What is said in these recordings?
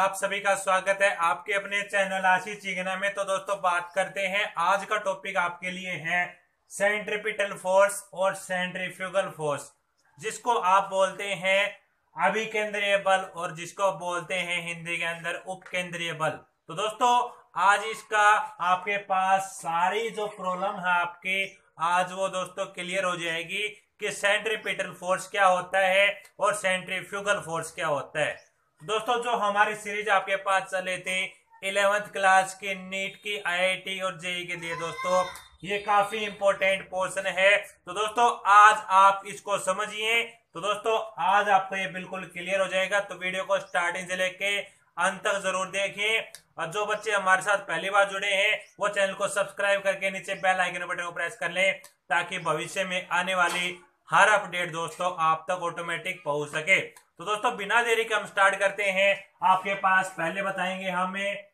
आप सभी का स्वागत है आपके अपने चैनल आशीष चिगना में। तो दोस्तों बात करते हैं, आज का टॉपिक आपके लिए है सेंट्रीपिटल फोर्स और सेंट्रीफ्यूगल फोर्स, जिसको आप बोलते हैं अभिकेंद्रीय बल और जिसको बोलते हैं हिंदी के अंदर उपकेंद्रीय बल। तो दोस्तों आज इसका आपके पास सारी जो प्रॉब्लम है आपके आज वो दोस्तों क्लियर हो जाएगी कि सेंट्रीपिटल फोर्स क्या होता है और सेंट्रीफ्यूगल फोर्स क्या होता है। दोस्तों जो हमारी सीरीज आपके पास चले थे 11th क्लास के नीट की, आईआईटी और जेई के लिए, दोस्तों ये काफी इंपॉर्टेंट पोर्शन है। तो दोस्तों आज आप इसको समझिए। तो दोस्तों आज आपको ये बिल्कुल क्लियर हो जाएगा, तो वीडियो को स्टार्टिंग से लेके अंत तक जरूर देखिए। और जो बच्चे हमारे साथ पहली बार जुड़े हैं वो चैनल को सब्सक्राइब करके नीचे बेल आइकन बटन को प्रेस कर लें, ताकि भविष्य में आने वाली हर अपडेट दोस्तों आप तक ऑटोमेटिक पहुंच सके। तो दोस्तों बिना देरी के हम स्टार्ट करते हैं। आपके पास पहले बताएंगे हमें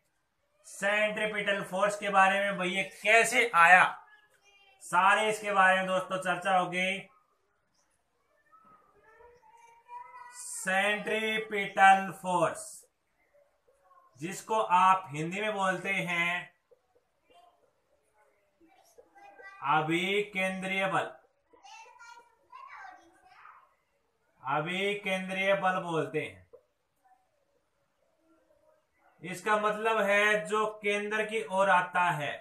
सेंट्रीपिटल फोर्स के बारे में, भैया कैसे आया, सारे इसके बारे में दोस्तों चर्चा होगी। सेंट्रीपिटल फोर्स जिसको आप हिंदी में बोलते हैं अभिकेंद्रीय बल, अभिकेंद्रीय बल बोलते हैं। इसका मतलब है जो केंद्र की ओर आता है।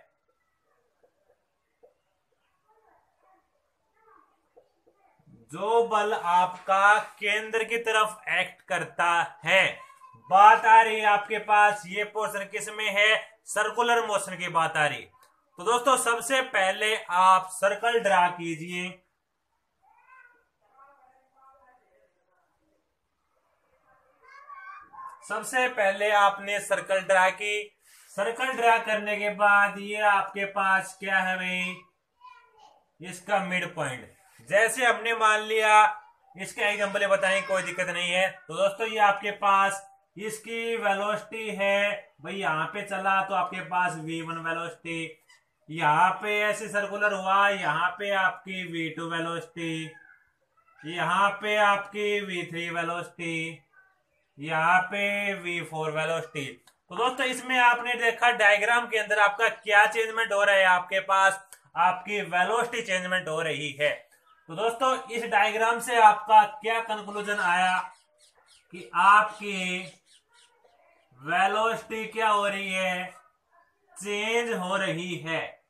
जो बल आपका केंद्र की तरफ एक्ट करता है। बात आ रही है आपके पास ये पोर्शन किस में है, सर्कुलर मोशन की बात आ रही। तो दोस्तों सबसे पहले आप सर्कल ड्रा कीजिए। सबसे पहले आपने सर्कल ड्रा की। सर्कल ड्रा करने के बाद ये आपके पास क्या है भाई, इसका मिड पॉइंट। जैसे हमने मान लिया, इसके एग्जांपल बताएं, कोई दिक्कत नहीं है। तो दोस्तों ये आपके पास इसकी वेलोसिटी है भाई, यहाँ पे चला तो आपके पास v1 वेलोसिटी, यहाँ पे ऐसे सर्कुलर हुआ, यहाँ पे आपकी v2 वेलोसिटी, यहाँ पे आपकी v3 वेलोसिटी, यहाँ पे v4 वेलोसिटी। तो दोस्तों इसमें आपने देखा डायग्राम के अंदर आपका क्या चेंजमेंट हो रहा है, आपके पास आपकी वेलोसिटी चेंजमेंट हो रही है। तो दोस्तों इस डायग्राम से आपका क्या कंक्लूजन आया कि आपकी वेलोसिटी क्या हो रही है, चेंज हो रही है।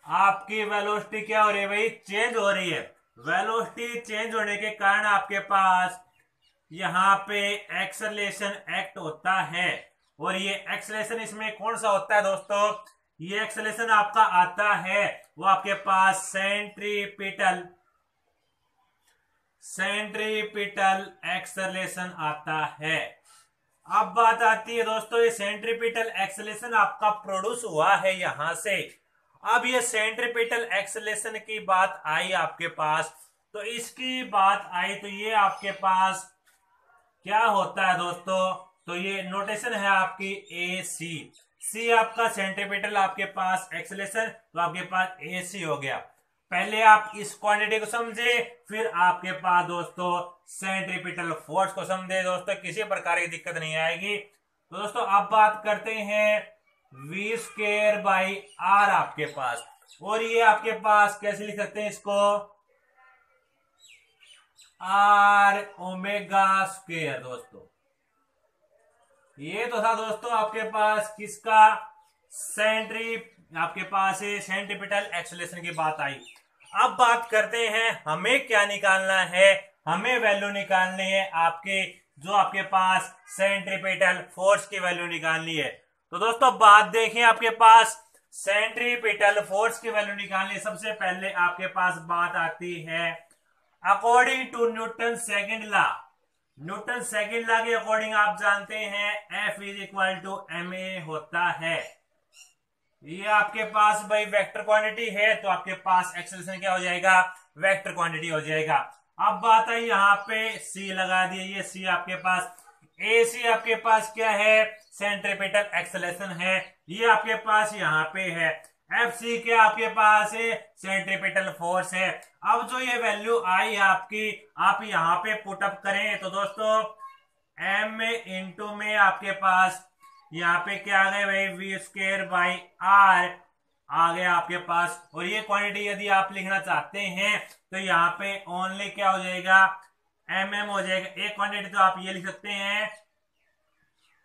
आपकी वेलोसिटी क्या हो रही है भाई, चेंज हो रही है। वेलोसिटी चेंज होने के कारण आपके पास यहाँ पे एक्सेलरेशन एक्ट होता है। और ये एक्सेलरेशन इसमें कौन सा होता है दोस्तों, ये एक्सेलरेशन आपका आता है वो आपके पास सेंट्रीपिटल एक्सेलरेशन आता है। अब बात आती है दोस्तों, ये सेंट्रीपिटल एक्सेलरेशन आपका प्रोड्यूस हुआ है यहां से। अब ये सेंट्रीपिटल एक्सेलरेशन की बात आई आपके पास, तो इसकी बात आई तो ये आपके पास क्या होता है दोस्तों, तो ये नोटेशन है आपकी ए सी आपका सेंट्रीपिटल आपके पास एक्सेलरेशन, तो आपके पास ए सी हो गया। पहले आप इस क्वांटिटी को समझे, फिर आपके पास दोस्तों सेंट्रीपिटल फोर्स को समझे। दोस्तों किसी प्रकार की दिक्कत नहीं आएगी। तो दोस्तों अब बात करते हैं v²/r आपके पास, और ये आपके पास कैसे लिख सकते हैं इसको, r⍵²। दोस्तों ये तो था दोस्तों आपके पास किसका, आपके पास सेंट्रीपिटल एक्सेलरेशन की बात आई। अब बात करते हैं हमें क्या निकालना है, हमें वैल्यू निकालनी है आपके, जो आपके पास सेंट्रीपिटल फोर्स की वैल्यू निकालनी है। तो दोस्तों बात देखिए, आपके पास सेंट्रीपिटल फोर्स की वैल्यू निकालनी, सबसे पहले आपके पास बात आती है according to Newton second law. Newton second law के अकॉर्डिंग आप जानते हैं F = ma होता है। ये आपके पास भाई वेक्टर क्वांटिटी है, तो आपके पास एक्सेलरेशन क्या हो जाएगा, वेक्टर क्वांटिटी हो जाएगा। अब बात है यहाँ पे C लगा दिए, ये C आपके पास, AC आपके पास क्या है, सेंट्रीपिटल एक्सेलरेशन है, ये आपके पास यहाँ पे है। FC क्या आपके पास है, सेंट्रीपिटल फोर्स है। अब जो ये वैल्यू आई आपकी, आप यहाँ पे पुटअप करें तो दोस्तों एम इंटू में आपके पास यहाँ पे क्या आ गया भाई, वी स्क्वायर बाई आर आ गया आपके पास। और ये क्वांटिटी यदि आप लिखना चाहते हैं तो यहाँ पे ओनली क्या हो जाएगा, एम हो जाएगा। एक क्वांटिटी तो आप ये लिख सकते हैं,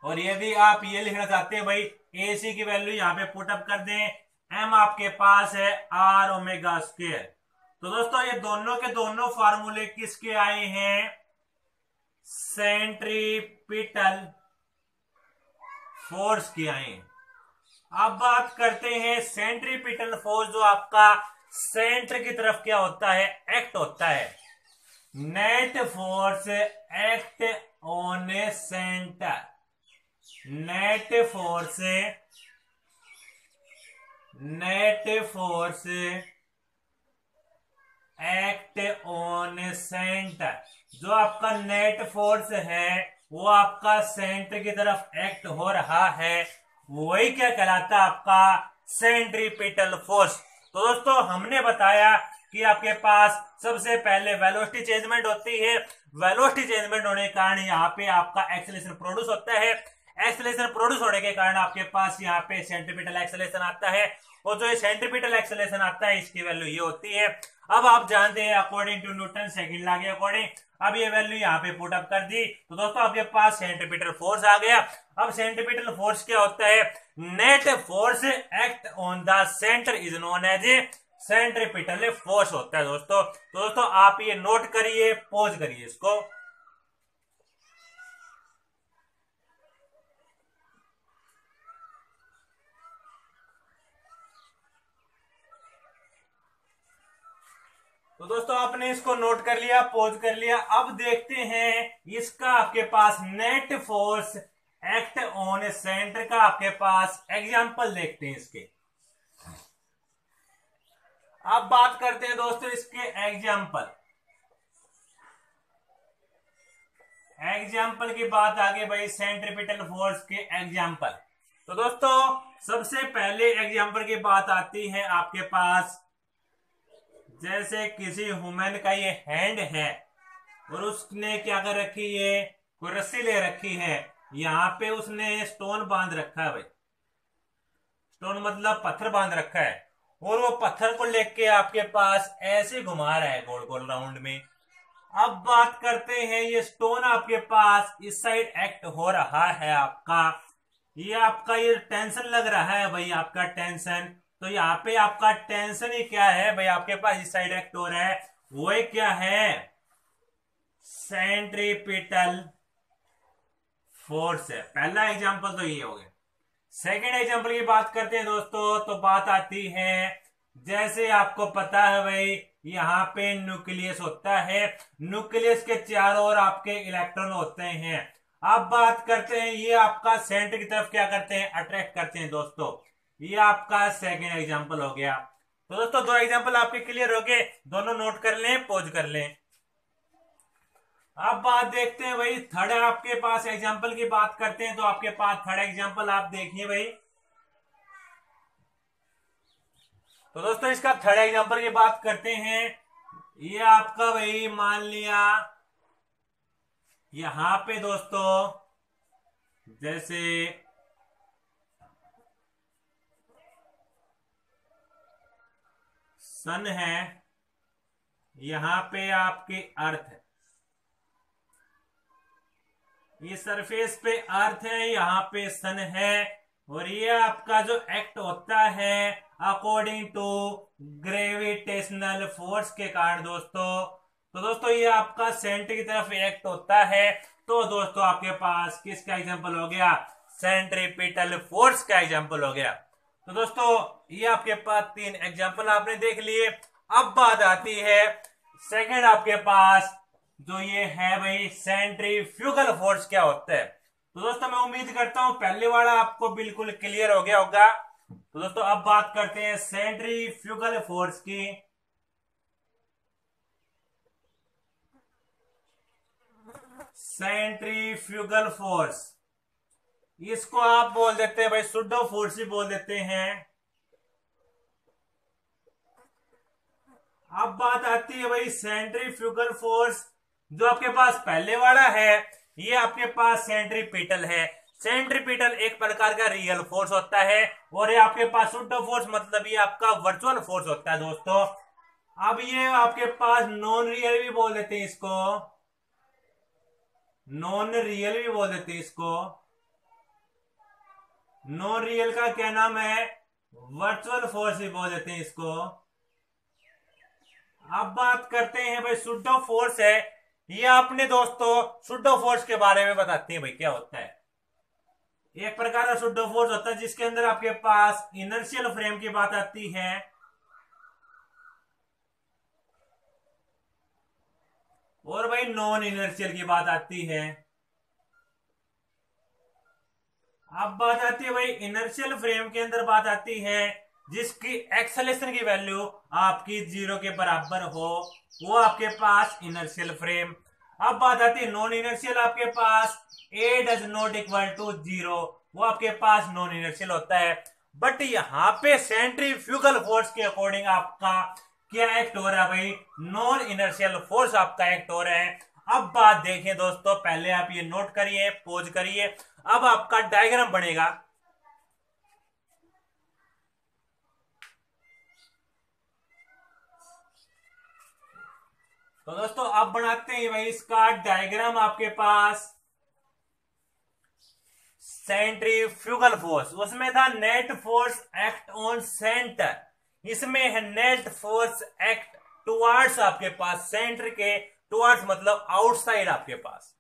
और यदि आप ये लिखना चाहते हैं भाई ए सी की वैल्यू यहाँ पे पुटअप कर दें, एम आपके पास है आर ओमेगा स्क्वायर। तो दोस्तों ये दोनों के दोनों फार्मूले किसके आए हैं, सेंट्रीपिटल फोर्स के आए हैं। अब बात करते हैं सेंट्रीपिटल फोर्स, जो आपका सेंटर की तरफ क्या होता है, एक्ट होता है। Net force act on A centre, net force act on centre. जो आपका नेट फोर्स है वो आपका सेंटर की तरफ एक्ट हो रहा है, वही क्या कहलाता है, आपका सेंट्रीपिटल फोर्स। तो दोस्तों हमने बताया कि आपके पास सबसे पहले वेलोसिटी चेंजमेंट होती है। वेलोसिटी चेंजमेंट होने के कारण यहाँ पे आपका एक्सेलरेशन प्रोड्यूस होता है। एक्सेलरेशन प्रोड्यूस होने के कारण आपके पास यहाँ पे सेंट्रीपिटल एक्सेलरेशन आता है, और जो ये सेंट्रीपिटल एक्सेलरेशन आता है इसकी वैल्यू ये होती है। अब आप जानते हैं according to Newton second law के अकॉर्डिंग, अब ये वैल्यू यहाँ पे पुट अप कर दी तो दोस्तों आपके पास सेंट्रीपिटल फोर्स आ गया। अब सेंट्रीपिटल फोर्स क्या होता है, net force act on the centre is known as a centripetal force होता है दोस्तों। तो दोस्तों आप ये नोट करिए, पॉज करिए इसको। तो दोस्तों आपने इसको नोट कर लिया, पॉज कर लिया। अब देखते हैं इसका आपके पास net force act on centre का आपके पास एग्जांपल देखते हैं इसके। अब बात करते हैं दोस्तों इसके एग्जांपल की बात आगे भाई, सेंट्रीपिटल फोर्स के एग्जांपल। तो दोस्तों सबसे पहले एग्जांपल की बात आती है आपके पास, जैसे किसी ह्यूमन का ये हैंड है और उसने क्या कर रखी है, कोई रस्सी ले रखी है, यहाँ पे उसने स्टोन बांध रखा है भाई, स्टोन मतलब पत्थर बांध रखा है, और वो पत्थर को लेके आपके पास ऐसे घुमा रहा है गोल गोल राउंड में। अब बात करते हैं ये स्टोन आपके पास इस साइड एक्ट हो रहा है आपका, ये आपका ये टेंशन लग रहा है भाई, आपका टेंशन। तो यहाँ पे आपका टेंशन ही क्या है भाई, आपके पास इस साइड एक्ट हो रहा है, वो क्या है, सेंट्रीपिटल फोर्स है। पहला एग्जांपल तो ये हो गया। सेकेंड एग्जांपल की बात करते हैं दोस्तों, तो बात आती है, जैसे आपको पता है भाई यहाँ पे न्यूक्लियस होता है, न्यूक्लियस के चारों ओर आपके इलेक्ट्रॉन होते हैं। अब बात करते हैं ये आपका सेंटर की तरफ क्या करते हैं, अट्रैक्ट करते हैं दोस्तों। ये आपका सेकेंड एग्जांपल हो गया। तो दोस्तों दो एग्जांपल आपके क्लियर हो गए, दोनों नोट कर लें, पॉज कर लें। अब बात देखते हैं भाई थर्ड आपके पास एग्जांपल की बात करते हैं, तो आपके पास थर्ड एग्जांपल आप देखिए भाई। तो दोस्तों इसका थर्ड एग्जांपल की बात करते हैं, ये आपका भाई मान लिया यहां पे दोस्तों जैसे सन है, यहां पे आपके अर्थ है, ये सरफेस पे अर्थ है, यहाँ पे सन है, और ये आपका जो एक्ट होता है अकॉर्डिंग टू ग्रेविटेशनल फोर्स के कारण दोस्तों। तो दोस्तों ये आपका सेंटर की तरफ एक्ट होता है। तो दोस्तों आपके पास किसका एग्जांपल हो गया, सेंट्रीपिटल फोर्स का एग्जांपल हो गया। तो दोस्तों ये आपके पास तीन एग्जांपल आपने देख लिए। अब बात आती है सेकंड आपके पास जो ये है भाई, सेंट्रीफ्यूगल फोर्स क्या होता है। तो दोस्तों मैं उम्मीद करता हूं पहले वाला आपको बिल्कुल क्लियर हो गया होगा। तो दोस्तों अब बात करते हैं सेंट्रीफ्यूगल फोर्स की। सेंट्रीफ्यूगल फोर्स, इसको आप बोल देते हैं भाई सुडो फोर्स ही बोल देते हैं। अब बात आती है भाई सेंट्रीफ्यूगल फोर्स, जो आपके पास पहले वाला है, ये आपके पास सेंट्रीपिटल है। सेंट्रीपिटल एक प्रकार का रियल फोर्स होता है और ये आपके पास सुडो फोर्स मतलब ये आपका वर्चुअल फोर्स होता है दोस्तों। अब ये आपके पास नॉन रियल भी बोल देते हैं इसको, नॉन रियल भी बोल देते हैं इसको। नॉन रियल का क्या नाम है, वर्चुअल फोर्स भी बोल देते हैं इसको। अब बात करते हैं भाई सुडो फोर्स है, ये अपने दोस्तों सुडो फोर्स के बारे में बताते हैं भाई क्या होता है। एक प्रकार का सुडो फोर्स होता है जिसके अंदर आपके पास इनर्शियल फ्रेम की बात आती है और भाई नॉन इनर्शियल की बात आती है। अब बात आती है भाई इनर्शियल फ्रेम के अंदर बात आती है जिसकी एक्सेलेरेशन की वैल्यू आपकी 0 के बराबर हो, वो आपके पास इनर्शियल फ्रेम। अब बात आती है नॉन इनर्शियल, आपके पास ए डज नॉट इक्वल टू 0, वो आपके पास नॉन इनर्शियल होता है। बट यहाँ पे सेंट्रीफ्यूगल फोर्स के अकॉर्डिंग आपका क्या एक्ट हो रहा है भाई, नॉन इनर्शियल फोर्स आपका एक्ट हो रहा है। अब बात देखें दोस्तों, पहले आप ये नोट करिए, पोज करिए, अब आपका डायग्राम बनेगा। तो दोस्तों अब बनाते हैं भाई इसका डायग्राम। आपके पास सेंट्रीफ्यूगल फोर्स, उसमें था net force act on centre, इसमें है नेट फोर्स एक्ट टुवर्ड्स, आपके पास सेंटर के टुवर्ड्स मतलब आउटसाइड आपके पास।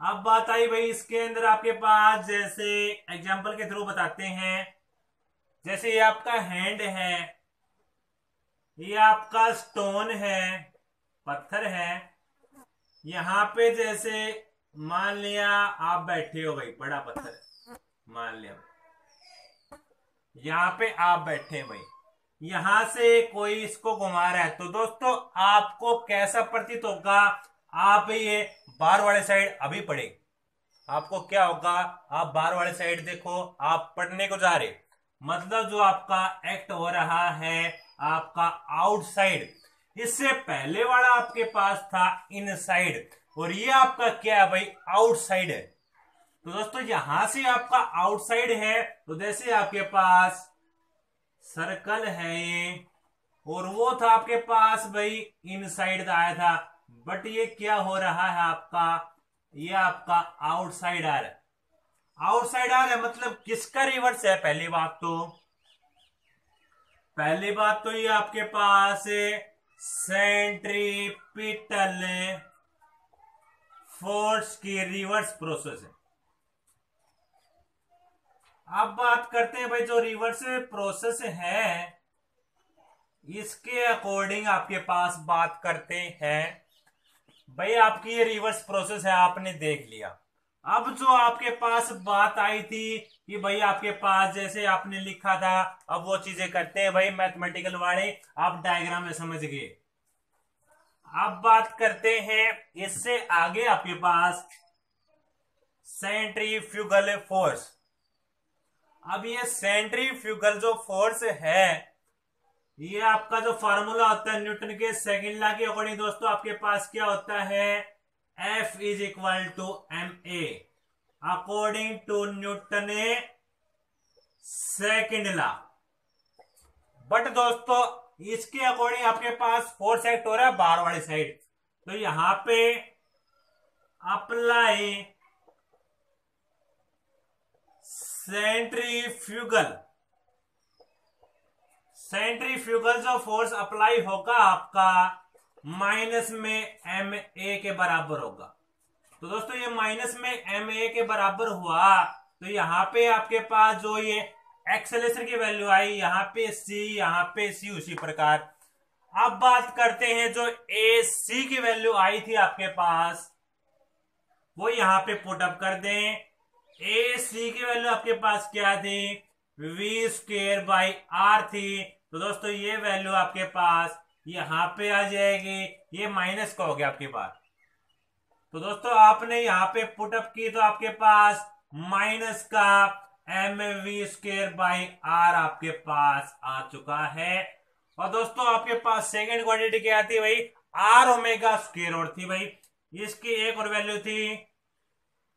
अब बात आई भाई इसके अंदर आपके पास, जैसे एग्जांपल के थ्रू बताते हैं, जैसे ये आपका हैंड है, ये आपका स्टोन है, पत्थर है। यहां पे जैसे मान लिया आप बैठे हो भाई, बड़ा पत्थर है मान लिया, यहां पे आप बैठे हैं भाई, यहां से कोई इसको घुमा रहा है, तो दोस्तों आपको कैसा प्रतीत होगा, आप ये बाहर वाले साइड अभी पढ़े, आपको क्या होगा, आप बाहर वाले साइड देखो, आप पढ़ने को जा रहे, मतलब जो आपका एक्ट हो रहा है आपका आउटसाइड, इससे पहले वाला आपके पास था इनसाइड, और ये आपका क्या है भाई, आउटसाइड है। तो दोस्तों यहां से आपका आउटसाइड है, तो जैसे आपके पास सर्कल है ये, और वो था आपके पास भाई इनसाइड आया था, बट ये क्या हो रहा है आपका, ये आपका आउटसाइड आ रहा है। आउटसाइड आ रहा है मतलब किसका रिवर्स है, पहली बात तो ये आपके पास सेंट्रीपिटल फोर्स की रिवर्स प्रोसेस है। अब बात करते हैं भाई जो रिवर्स प्रोसेस है इसके अकॉर्डिंग आपके पास बात करते हैं भाई, आपकी ये रिवर्स प्रोसेस है, आपने देख लिया। अब जो आपके पास बात आई थी कि भाई आपके पास जैसे आपने लिखा था, अब वो चीजें करते हैं भाई मैथमेटिकल वाले, आप डायग्राम में समझ गए। अब बात करते हैं इससे आगे आपके पास सेंट्रीफ्यूगल फोर्स। अब ये सेंट्रीफ्यूगल जो फोर्स है, ये आपका जो फार्मूला होता है न्यूटन के सेकंड लॉ के अकॉर्डिंग दोस्तों आपके पास क्या होता है, F is equal to ma according to Newton second law. But दोस्तों इसके अकॉर्डिंग आपके पास फोर्स एक्ट हो रहा है बाहर वाली साइड, तो यहां पे अप्लाई सेंट्रीफ्यूगल जो फोर्स अप्लाई होगा आपका माइनस में ma के बराबर होगा। तो दोस्तों ये माइनस में ma के बराबर हुआ, तो यहाँ पे आपके पास जो ये एक्सेलरेशन की वैल्यू आई, यहाँ पे c उसी प्रकार। अब बात करते हैं जो ac की वैल्यू आई थी आपके पास, वो यहाँ पे पुट अप कर दें। ac की वैल्यू आपके पास क्या थी, v² थी, तो दोस्तों ये वैल्यू आपके पास यहां पे आ जाएगी, ये माइनस का हो गया आपके पास। तो दोस्तों आपने यहां पे पुट अप की तो आपके पास माइनस का mv² आपके पास आ चुका है। और दोस्तों आपके पास सेकेंड क्वांटिटी क्या थी भाई, r ओमेगा स्क्वायर और थी भाई, इसकी एक और वैल्यू थी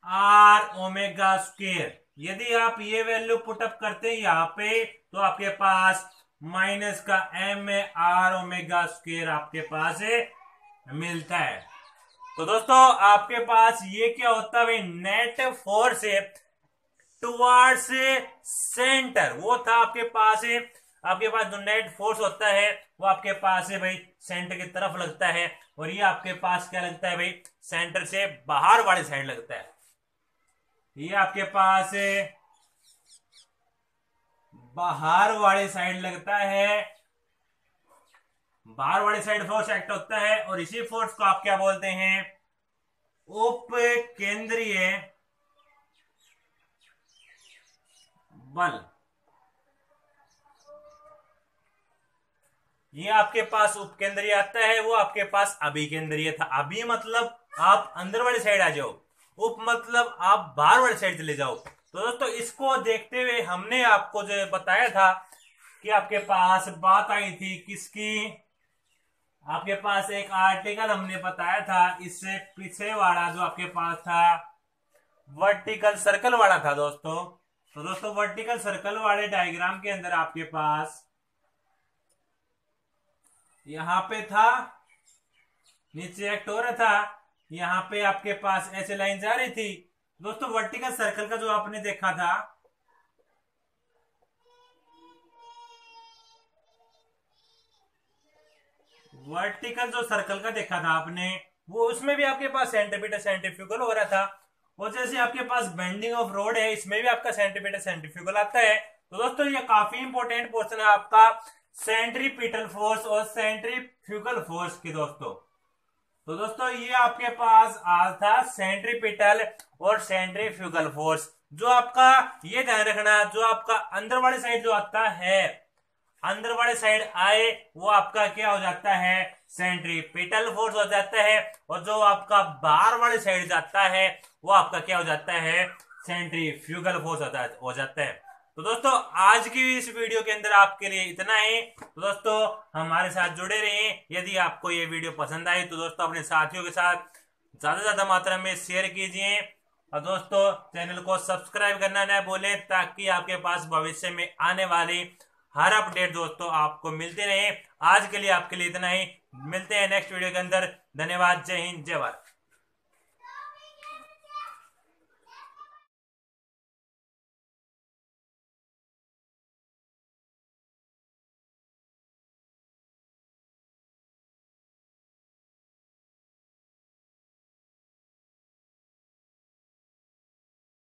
आर ओमेगा स्क्वायर। यदि आप ये वैल्यू पुटअप करते हैं यहाँ पे तो आपके पास माइनस का एम आर ओमेगा स्क्वायर आपके पास मिलता है। तो दोस्तों आपके पास ये क्या होता है भाई, नेट फोर्स टुवर्ड्स सेंटर, वो था आपके पास है। आपके पास जो नेट फोर्स होता है वो आपके पास है भाई सेंटर की तरफ लगता है, और ये आपके पास क्या लगता है भाई, सेंटर से बाहर वाली साइड लगता है। ये आपके पास बाहर वाली साइड लगता है, बाहर वाली साइड फोर्स एक्ट होता है, और इसी फोर्स को आप क्या बोलते हैं, उप केंद्रीय बल। ये आपके पास उपकेंद्रीय आता है, वो आपके पास अभिकेंद्रीय था। अभी मतलब आप अंदर वाली साइड आ जाओ, उप मतलब आप बाहर वाली साइड चले जाओ। तो दोस्तों इसको देखते हुए हमने आपको जो बताया था कि आपके पास बात आई थी किसकी, आपके पास एक आर्टिकल हमने बताया था, इससे पीछे वाला जो आपके पास था वर्टिकल सर्कल वाला था दोस्तों। तो दोस्तों वर्टिकल सर्कल वाले डायग्राम के अंदर आपके पास यहां पे था, नीचे एक टोर था, यहां पे आपके पास ऐसे लाइन जा रही थी। दोस्तों वर्टिकल सर्कल का जो आपने देखा था, वर्टिकल जो सर्कल का देखा था आपने, वो उसमें भी आपके पास सेंटीमीटर सेंट्रीफ्यूगल हो रहा था। और जैसे आपके पास बेंडिंग ऑफ रोड है, इसमें भी आपका सेंटीमीटर सेंट्रीफ्यूगल आता है। तो दोस्तों ये काफी इंपॉर्टेंट पोर्शन है आपका सेंट्रीपिटल फोर्स और सेंट्रीफ्यूगल फोर्स की दोस्तों। तो दोस्तों ये आपके पास आज था सेंट्रीपिटल और सेंट्रीफ्यूगल फोर्स। जो आपका ये ध्यान रखना, जो आपका अंदर वाली साइड जो आता है, अंदर वाले साइड आए वो आपका क्या हो जाता है, सेंट्रीपिटल फोर्स हो जाता है, और जो आपका बाहर वाले साइड जाता है वो आपका क्या हो जाता है, सेंट्रीफ्यूगल फोर्स हो जाता है। तो दोस्तों आज की इस वीडियो के अंदर आपके लिए इतना ही। तो दोस्तों हमारे साथ जुड़े रहें। यदि आपको ये वीडियो पसंद आई तो दोस्तों अपने साथियों के साथ ज्यादा मात्रा में शेयर कीजिए, और दोस्तों चैनल को सब्सक्राइब करना न भूलें, ताकि आपके पास भविष्य में आने वाली हर अपडेट दोस्तों आपको मिलते रहे। आज के लिए आपके लिए इतना ही, मिलते हैं नेक्स्ट वीडियो के अंदर। धन्यवाद, जय हिंद, जय भारत।